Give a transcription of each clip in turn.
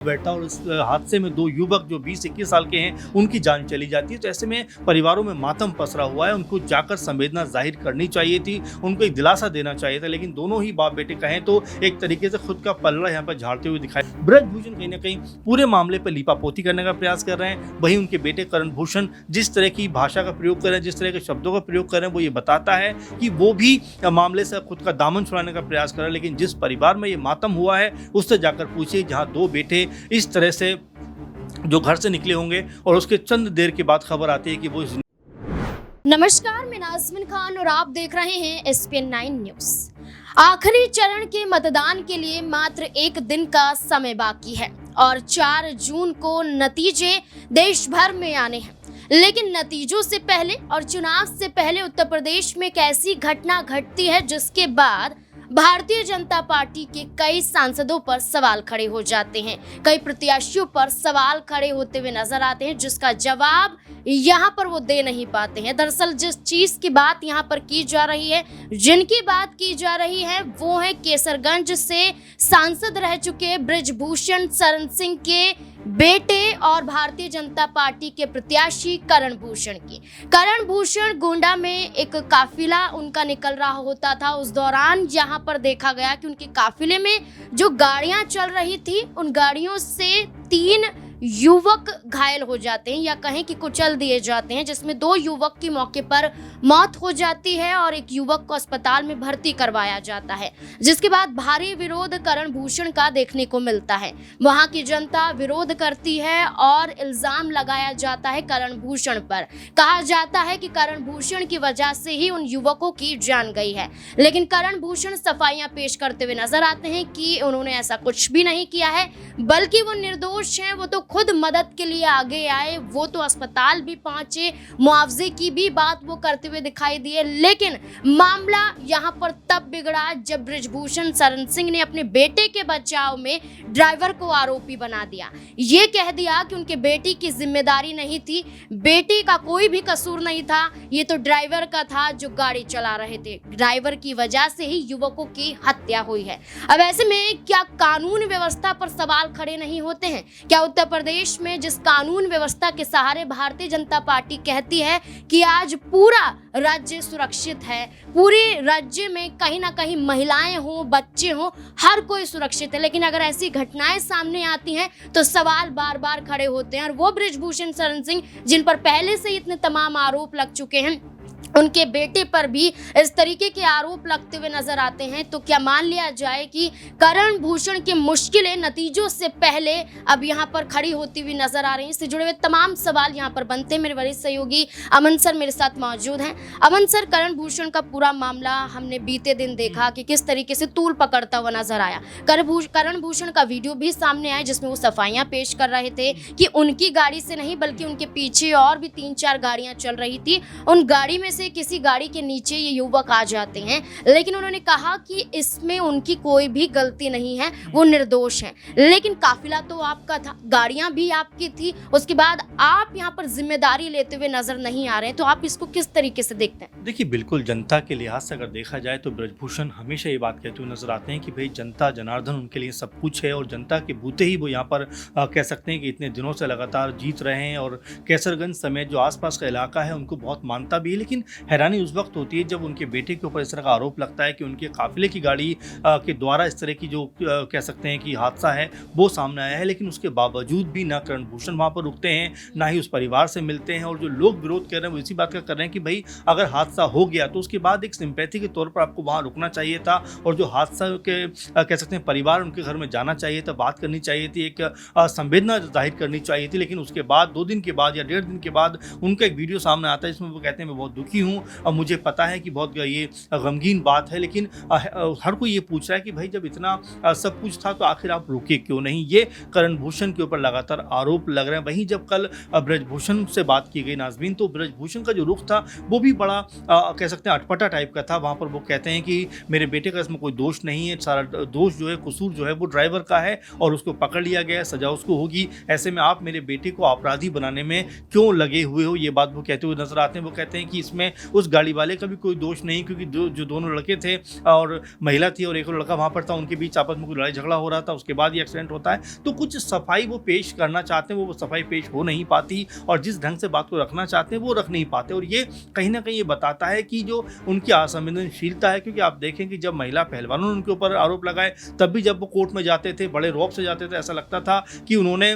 बैठा और इस हादसे में दो युवक जो 20-21 साल के हैं उनकी जान चली जाती है। तो ऐसे में परिवारों में मातम पसरा हुआ है। उनको जाकर संवेदना जाहिर करनी चाहिए थी, उनको एक दिलासा देना चाहिए था, लेकिन दोनों ही बाप बेटे कहें तो एक तरीके से खुद का पलड़ा यहाँ पर झाड़ते हुए दिखाई। ब्रजभूषण कहीं ना कहीं पूरे मामले पर लीपापोती करने का प्रयास कर रहे हैं। वहीं उनके बेटे करण भूषण जिस तरह की भाषा का प्रयोग कर रहे हैं, जिस तरह के शब्दों का प्रयोग कर रहे हैं, वो ये बताता है कि वो भी मामले से खुद का दामन छुड़ाने का प्रयास कर रहे हैं। लेकिन जिस परिवार में ये मातम हुआ है उससे जाकर पूछिए, जहाँ दो बेटे इस तरह से जो घर से निकले होंगे और उसके चंद देर के बाद खबर आती है कि वो नमस्कार, मैं नाज़मीन खान और आप देख रहे हैं SPN 9 न्यूज। आखिरी चरण के मतदान के लिए मात्र एक दिन का समय बाकी है और 4 जून को नतीजे देश भर में आने हैं। लेकिन नतीजों से पहले और चुनाव से पहले उत्तर प्रदेश में एक ऐसी घटना घटती है जिसके बाद भारतीय जनता पार्टी के कई सांसदों पर सवाल खड़े हो जाते हैं, कई प्रत्याशियों पर सवाल खड़े होते हुए नजर आते हैं, जिसका जवाब यहाँ पर वो दे नहीं पाते हैं। दरअसल जिस चीज की बात यहाँ पर की जा रही है, जिनकी बात की जा रही है, वो है केसरगंज से सांसद रह चुके ब्रजभूषण शरण सिंह के बेटे और भारतीय जनता पार्टी के प्रत्याशी करण भूषण की। करण भूषण गोंडा में एक काफिला उनका निकल रहा होता था। उस दौरान यहाँ पर देखा गया कि उनके काफिले में जो गाड़ियां चल रही थी, उन गाड़ियों से 3 युवक घायल हो जाते हैं या कहें कि कुचल दिए जाते हैं, जिसमें 2 युवक की मौके पर मौत हो जाती है और एक युवक को अस्पताल में भर्ती करवाया जाता है, जिसके बाद भारी विरोध करण भूषण का देखने को मिलता है। वहां की जनता विरोध करती है और इल्जाम लगाया जाता है करण भूषण पर। कहा जाता है कि करण भूषण की वजह से ही उन युवकों की जान गई है, लेकिन करण भूषण सफाइयां पेश करते हुए नजर आते हैं कि उन्होंने ऐसा कुछ भी नहीं किया है, बल्कि वो निर्दोष हैं। वो तो खुद मदद के लिए आगे आए, वो तो अस्पताल भी पहुंचे, मुआवजे की भी बात वो करते हुए दिखाई दिए। लेकिन मामला यहाँ पर तब बिगड़ा जब ब्रजभूषण शरण सिंह ने अपने बेटे के बचाव में ड्राइवर को आरोपी बना दिया। ये कह दिया कि उनके बेटी की जिम्मेदारी नहीं थी, बेटी का कोई भी कसूर नहीं था, ये तो ड्राइवर का था जो गाड़ी चला रहे थे। ड्राइवर की वजह से ही युवकों की हत्या हुई है। अब ऐसे में क्या कानून व्यवस्था पर सवाल खड़े नहीं होते हैं? क्या उत्तर प्रदेश में जिस कानून व्यवस्था के सहारे भारतीय जनता पार्टी कहती है कि आज पूरा राज्य सुरक्षित है, पूरे राज्य में कहीं ना कहीं महिलाएं हो, बच्चे हो, हर कोई सुरक्षित है, लेकिन अगर ऐसी घटनाएं सामने आती हैं तो सवाल बार बार खड़े होते हैं। और वो ब्रजभूषण शरण सिंह जिन पर पहले से इतने तमाम आरोप लग चुके हैं, उनके बेटे पर भी इस तरीके के आरोप लगते हुए नजर आते हैं। तो क्या मान लिया जाए कि करण भूषण की मुश्किलें नतीजों से पहले अब यहाँ पर खड़ी होती हुई नजर आ रही हैं? इससे जुड़े हुए तमाम सवाल यहाँ पर बनते हैं। मेरे वरिष्ठ सहयोगी अमन सर मेरे साथ मौजूद हैं। अमन सर, करण भूषण का पूरा मामला हमने बीते दिन देखा कि किस तरीके से तूल पकड़ता हुआ नजर आया। करण भूषण का वीडियो भी सामने आया जिसमें वो सफाइयां पेश कर रहे थे कि उनकी गाड़ी से नहीं बल्कि उनके पीछे और भी 3-4 गाड़ियां चल रही थी, उन गाड़ी में से किसी गाड़ी के नीचे ये युवक आ जाते हैं। लेकिन उन्होंने कहा कि इसमें उनकी कोई भी गलती नहीं है, वो निर्दोष हैं। लेकिन काफिला तो आपका था, गाड़ियां भी आपकी थी, उसके बाद आप यहाँ पर जिम्मेदारी लेते हुए नजर नहीं आ रहे हैं, तो आप इसको किस तरीके से देखते हैं? देखिए, बिल्कुल जनता के लिहाज से अगर देखा जाए तो ब्रजभूषण हमेशा ये बात कहते हुए नजर आते हैं कि भाई जनता जनार्दन उनके लिए सब कुछ है और जनता के बूते ही वो यहाँ पर कह सकते हैं कि इतने दिनों से लगातार जीत रहे हैं और केसरगंज समेत जो आसपास का इलाका है उनको बहुत मानता भी है। लेकिन हैरानी उस वक्त होती है जब उनके बेटे के ऊपर इस तरह का आरोप लगता है कि उनके काफिले की गाड़ी के द्वारा इस तरह की जो कह सकते हैं कि हादसा है वो सामने आया है। लेकिन उसके बावजूद भी ना करण भूषण वहाँ पर रुकते हैं, ना ही उस परिवार से मिलते हैं, और जो लोग विरोध कर रहे हैं वो इसी बात का कर रहे हैं कि भाई अगर हादसा हो गया तो उसके बाद एक सिंपैथी के तौर पर आपको वहाँ रुकना चाहिए था और जो हादसा के कह सकते हैं परिवार उनके घर में जाना चाहिए था, बात करनी चाहिए थी, एक संवेदना जाहिर करनी चाहिए थी। लेकिन उसके बाद 2 दिन के बाद या 1.5 दिन के बाद उनका एक वीडियो सामने आता है जिसमें वो कहते हैं मैं बहुत दुखी हूँ और मुझे पता है कि बहुत ये गमगीन बात है, लेकिन हर कोई ये पूछ रहा है कि भाई जब इतना सब कुछ था तो आखिर आप रुके क्यों नहीं? ये करण भूषण के ऊपर लगातार आरोप लग रहे हैं। वहीं जब कल ब्रजभूषण से बात की गई नाज़मीन, तो ब्रजभूषण का जो रुख था वो भी बड़ा कह सकते हैं अटपटा टाइप का था। वहाँ पर वो कहते हैं कि मेरे बेटे का इसमें कोई दोष नहीं है, सारा दोष जो है, कसूर जो है वो ड्राइवर का है और उसको पकड़ लिया गया है, सजा उसको होगी। ऐसे में आप मेरे बेटे को अपराधी बनाने में क्यों लगे हुए हो? ये बात वो कहते हुए नजर आते हैं। वो कहते हैं कि इसमें हैं उस गाड़ी वाले का भी कोई दोष नहीं, क्योंकि जो दोनों लड़के थे और महिला थी और एक और लड़का वहाँ पर था, उनके बीच आपस में कोई लड़ाई झगड़ा हो रहा था, उसके बाद ये एक्सीडेंट होता है। तो कुछ सफाई वो पेश करना चाहते हैं, वो सफाई पेश हो नहीं पाती और जिस ढंग से बात को रखना चाहते हैं वो रख नहीं पाते। और ये कहीं ना कहीं ये बताता है कि जो उनकी असंवेदनशीलता है, क्योंकि आप देखें कि जब महिला पहलवानों ने उनके ऊपर आरोप लगाए तब भी जब वो कोर्ट में जाते थे बड़े रौब से जाते थे, ऐसा लगता था कि उन्होंने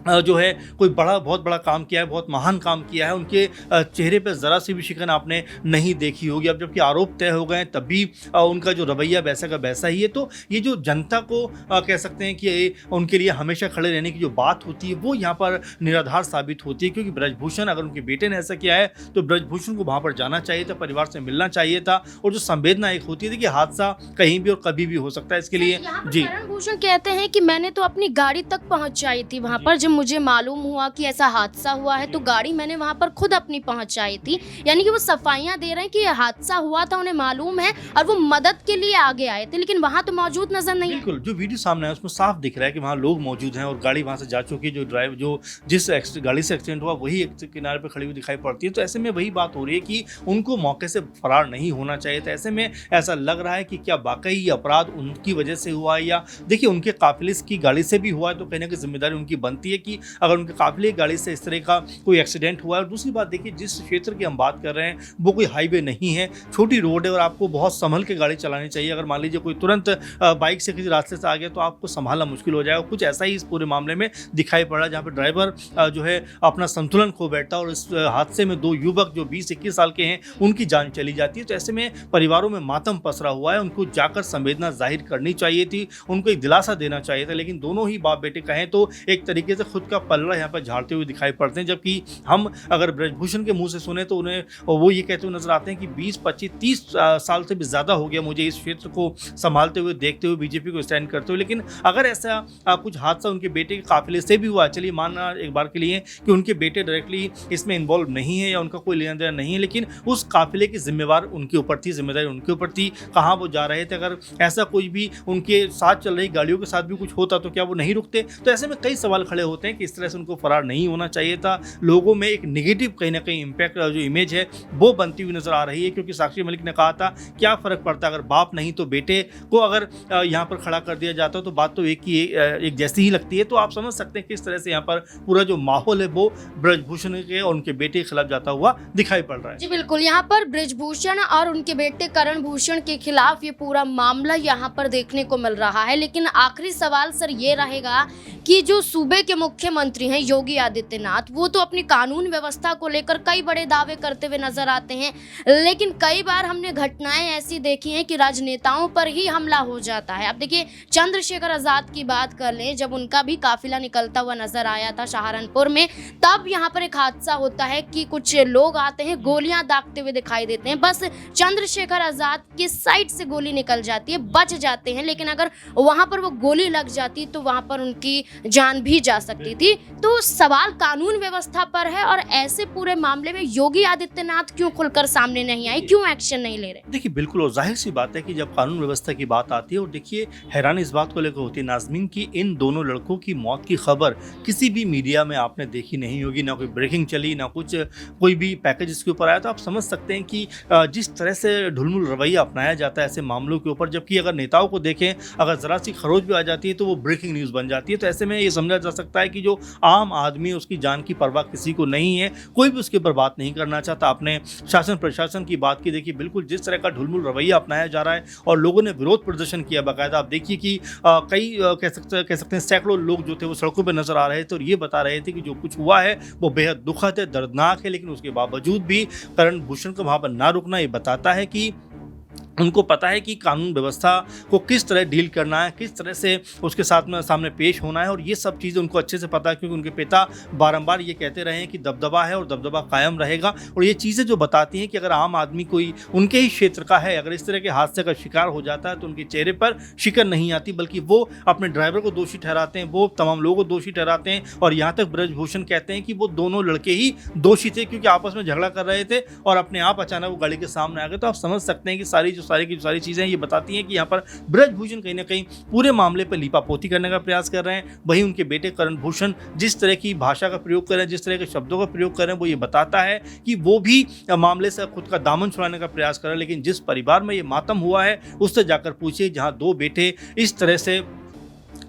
जो है कोई बहुत बड़ा काम किया है, बहुत महान काम किया है। उनके चेहरे पे ज़रा सी भी शिकन आपने नहीं देखी होगी। अब जबकि आरोप तय हो गए तब भी उनका जो रवैया वैसा का वैसा ही है। तो ये जो जनता को कह सकते हैं कि उनके लिए हमेशा खड़े रहने की जो बात होती है वो यहाँ पर निराधार साबित होती है, क्योंकि ब्रजभूषण, अगर उनके बेटे ने ऐसा किया है तो ब्रजभूषण को वहाँ पर जाना चाहिए था, परिवार से मिलना चाहिए था। और जो संवेदना एक होती है कि हादसा कहीं भी और कभी भी हो सकता है, इसके लिए जी करण भूषण कहते हैं कि मैंने तो अपनी गाड़ी तक पहुंचाई थी वहां पर, जब मुझे मालूम हुआ कि ऐसा हादसा हुआ है तो गाड़ी मैंने वहां पर खुद अपनी पहुंचाई थी। यानी कि वो सफाइयां दे रहे हैं कि ये हादसा हुआ था, उन्हें मालूम है और वो मदद के लिए आगे आए थे, लेकिन वहां तो मौजूद नजर नहीं। बिल्कुल, जो वीडियो सामने है उसमें साफ दिख रहा है कि वहाँ लोग मौजूद हैं और गाड़ी वहाँ से जा चुकी है। जो जिस गाड़ी से एक्सीडेंट हुआ वही एक किनारे पर खड़ी हुई दिखाई पड़ती है। तो ऐसे में वही बात हो रही है कि उनको मौके से फरार नहीं होना चाहिए था। ऐसे में ऐसा लग रहा है कि क्या वाकई ये अपराध उनकी वजह से हुआ है, या देखिए उनके काफिले की गाड़ी से भी हुआ है तो कहने की जिम्मेदारी उनकी बनती है कि अगर उनके काफिले की गाड़ी से इस तरह का कोई एक्सीडेंट हुआ है। और दूसरी बात देखिए, जिस क्षेत्र की हम बात कर रहे हैं वो कोई हाईवे नहीं है, छोटी रोड है और आपको बहुत संभल के गाड़ी चलानी चाहिए। अगर मान लीजिए कोई तुरंत बाइक से किसी रास्ते से आ गया तो आपको संभालना मुश्किल हो जाएगा। कुछ ऐसा ही इस पूरे मामले में दिखाई पड़ रहा है, जहाँ पर ड्राइवर जो है अपना संतुलन खो बैठता है और इस हादसे में दो युवक जो 20-21 साल के हैं उनकी जान चली जाती है। तो ऐसे में परिवारों में मातम पसरा हुआ है, उनको जाकर संवेदना जाहिर करनी चाहिए थी, उनको एक दिलासा देना चाहिए था। लेकिन दोनों ही बाप बेटे कहें तो एक तरीके से खुद का पलड़ा यहाँ पर झाड़ते हुए दिखाई पड़ते हैं। जबकि हम अगर ब्रजभूषण के मुंह से सुने तो उन्हें वो ये कहते हुए नजर आते हैं कि 20, 25, 30 साल से भी ज़्यादा हो गया मुझे इस क्षेत्र को संभालते हुए, देखते हुए, बीजेपी को स्टैंड करते हुए। लेकिन अगर ऐसा कुछ हादसा उनके बेटे के काफिले से भी हुआ, चलिए मानना एक बार के लिए कि उनके बेटे डायरेक्टली इसमें इन्वॉल्व नहीं है या उनका कोई लेना देना नहीं है, लेकिन उस काफिले की जिम्मेवार उनके ऊपर थी, जिम्मेदारी उनके ऊपर थी, कहाँ वो जा रहे थे। अगर ऐसा कोई भी उनके साथ चल रही गाड़ियों के साथ भी कुछ होता तो क्या वो नहीं रुकते? तो ऐसे में कई सवाल खड़े होते हैं कि इस तरह से उनको फरार नहीं होना चाहिए था। लोगों में एक नेगेटिव कहीं ना कहीं इम्पैक्ट, जो इमेज है वो बनती हुई नजर आ रही है। क्योंकि साक्षी मलिक ने कहा था क्या फ़र्क पड़ता अगर बाप नहीं तो बेटे को अगर यहाँ पर खड़ा कर दिया जाता तो बात तो एक जैसी ही लगती है। तो आप समझ सकते हैं किस तरह से यहाँ पर पूरा जो माहौल है वो ब्रजभूषण के और उनके बेटे के खिलाफ जाता हुआ दिखाई पड़ रहा है। जी बिल्कुल, यहाँ पर ब्रजभूषण और उनके बेटे करण भूषण के खिलाफ ये पूरा मामला यहाँ पर देखने को मिल रहा है। लेकिन आखिरी सवाल सर ये रहेगा कि जो सूबे के मुख्यमंत्री हैं योगी आदित्यनाथ, वो तो अपनी कानून व्यवस्था को लेकर कई बड़े दावे करते हुए नजर आते हैं, लेकिन कई बार हमने घटनाएं ऐसी देखी हैं कि राजनेताओं पर ही हमला हो जाता है। अब देखिए चंद्रशेखर आजाद की बात कर लें, जब उनका भी काफिला निकलता हुआ नजर आया था सहारनपुर में, तब यहाँ पर एक हादसा होता है कि कुछ लोग आते हैं, गोलियां दागते हुए दिखाई देते हैं। बस चंद्रशेखर आजाद की साइड से गोली निकल जाती है, बच जाते हैं, लेकिन अगर वहां पर वो गोली लग जाती तो वहां पर उनकी जान भी जा सकती थी। तो सवाल कानून व्यवस्था पर है और ऐसे पूरे मामले में योगी आदित्यनाथ क्यों खुलकर सामने नहीं आए, क्यों एक्शन नहीं ले रहे? देखिए बिल्कुल, और जाहिर सी बात है कि जब कानून व्यवस्था की बात आती है, और देखिए हैरानी इस बात को लेकर होती है नाज़मीन की इन दोनों लड़कों की मौत की खबर किसी भी मीडिया में आपने देखी नहीं होगी, ना कोई ब्रेकिंग चली, ना कुछ कोई भी पैकेज इसके ऊपर आया। तो आप समझ सकते हैं कि जिस तरह से ढुलमुल रवैया अपनाया जाता है ऐसे मामलों के ऊपर, जबकि अगर नेताओं को देखें अगर ज़रा सी खरोच भी आ जाती है तो वो ब्रेकिंग न्यूज़ बन जाती है। तो ऐसे में ये समझा जा सकता है कि जो आम आदमी, उसकी जान की परवाह किसी को नहीं है, कोई भी उसके ऊपर बात नहीं करना चाहता। आपने शासन प्रशासन की बात की, देखिए बिल्कुल जिस तरह का ढुलमुल रवैया अपनाया जा रहा है और लोगों ने विरोध प्रदर्शन किया बाकायदा। आप देखिए कि कई कह सकते हैं सैकड़ों लोग जो थे वो सड़कों पर नजर आ रहे थे और ये बता रहे थे कि जो कुछ हुआ है वो बेहद दुखद है, दर्दनाक है। लेकिन उसके बावजूद भी करण भूषण को वहाँ पर ना रुकना ये बताता है कि उनको पता है कि कानून व्यवस्था को किस तरह डील करना है, किस तरह से उसके साथ में सामने पेश होना है। और ये सब चीज़ें उनको अच्छे से पता है, क्योंकि उनके पिता बारंबार ये कहते रहे हैं कि दबदबा है और दबदबा कायम रहेगा। और ये चीज़ें जो बताती हैं कि अगर आम आदमी कोई उनके ही क्षेत्र का है, अगर इस तरह के हादसे का शिकार हो जाता है तो उनके चेहरे पर शिकन नहीं आती, बल्कि वो अपने ड्राइवर को दोषी ठहराते हैं, वो तमाम लोगों को दोषी ठहराते हैं। और यहाँ तक ब्रजभूषण कहते हैं कि वो दोनों लड़के ही दोषी थे, क्योंकि आपस में झगड़ा कर रहे थे और अपने आप अचानक वो गाड़ी के सामने आ गए। तो आप समझ सकते हैं कि सारी जो जो सारी की सारी चीज़ें ये बताती हैं कि यहाँ पर ब्रजभूषण कहीं ना कहीं पूरे मामले पर लीपापोती करने का प्रयास कर रहे हैं। वहीं उनके बेटे करण भूषण जिस तरह की भाषा का प्रयोग कर रहे हैं, जिस तरह के शब्दों का प्रयोग कर रहे हैं, वो ये बताता है कि वो भी मामले से खुद का दामन छुड़ाने का प्रयास कर रहे हैं। लेकिन जिस परिवार में ये मातम हुआ है उससे जाकर पूछिए, जहाँ 2 बेटे इस तरह से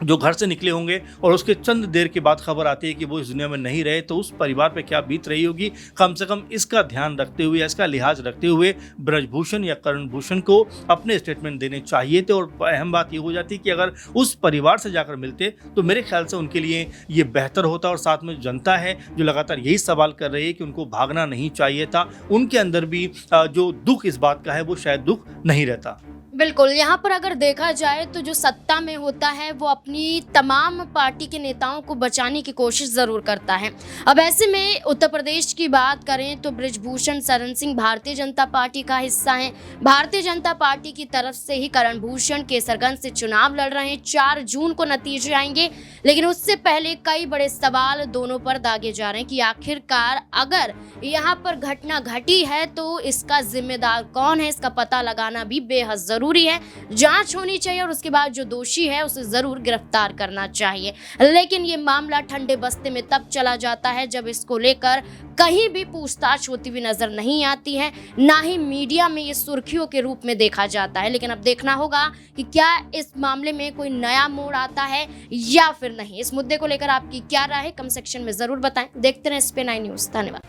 जो घर से निकले होंगे और उसके चंद देर के बाद खबर आती है कि वो इस दुनिया में नहीं रहे, तो उस परिवार पे क्या बीत रही होगी। कम से कम इसका ध्यान रखते हुए, इसका लिहाज रखते हुए ब्रजभूषण या करण भूषण को अपने स्टेटमेंट देने चाहिए थे। और अहम बात ये हो जाती कि अगर उस परिवार से जाकर मिलते तो मेरे ख्याल से उनके लिए ये बेहतर होता। और साथ में जनता है जो लगातार यही सवाल कर रही है कि उनको भागना नहीं चाहिए था, उनके अंदर भी जो दुख इस बात का है वो शायद दुख नहीं रहता। बिल्कुल, यहाँ पर अगर देखा जाए तो जो सत्ता में होता है वो अपनी तमाम पार्टी के नेताओं को बचाने की कोशिश ज़रूर करता है। अब ऐसे में उत्तर प्रदेश की बात करें तो ब्रजभूषण शरण सिंह भारतीय जनता पार्टी का हिस्सा हैं। भारतीय जनता पार्टी की तरफ से ही करण भूषण केसरगंज से चुनाव लड़ रहे हैं। 4 जून को नतीजे आएंगे, लेकिन उससे पहले कई बड़े सवाल दोनों पर दागे जा रहे हैं कि आखिरकार अगर यहाँ पर घटना घटी है तो इसका जिम्मेदार कौन है, इसका पता लगाना भी बेहद जरूरी है। जांच होनी चाहिए और उसके बाद जो दोषी है उसे जरूर गिरफ्तार करना चाहिए। लेकिन ये मामला ठंडे बस्ते में तब चला जाता है जब इसको लेकर कहीं भी पूछताछ होती हुई नजर नहीं आती है, ना ही मीडिया में ये सुर्खियों के रूप में देखा जाता है। लेकिन अब देखना होगा कि क्या इस मामले में कोई नया मोड़ आता है या फिर नहीं। इस मुद्दे को लेकर आपकी क्या राय है, कमेंट सेक्शन में जरूर बताएं। देखते रहें SPN 9 न्यूज़। धन्यवाद।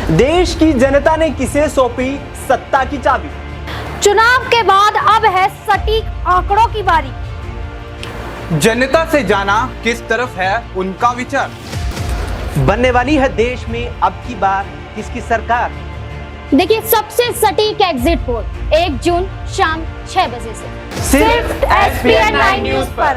देश की जनता ने किसे सौंपी सत्ता की चाबी? चुनाव के बाद अब है सटीक आंकड़ों की बारी। जनता से जाना किस तरफ है उनका विचार। बनने वाली है देश में अब की बार किसकी सरकार? देखिए सबसे सटीक एग्जिट पोल 1 जून शाम 6 बजे से सिर्फ SPN 9 न्यूज़ पर।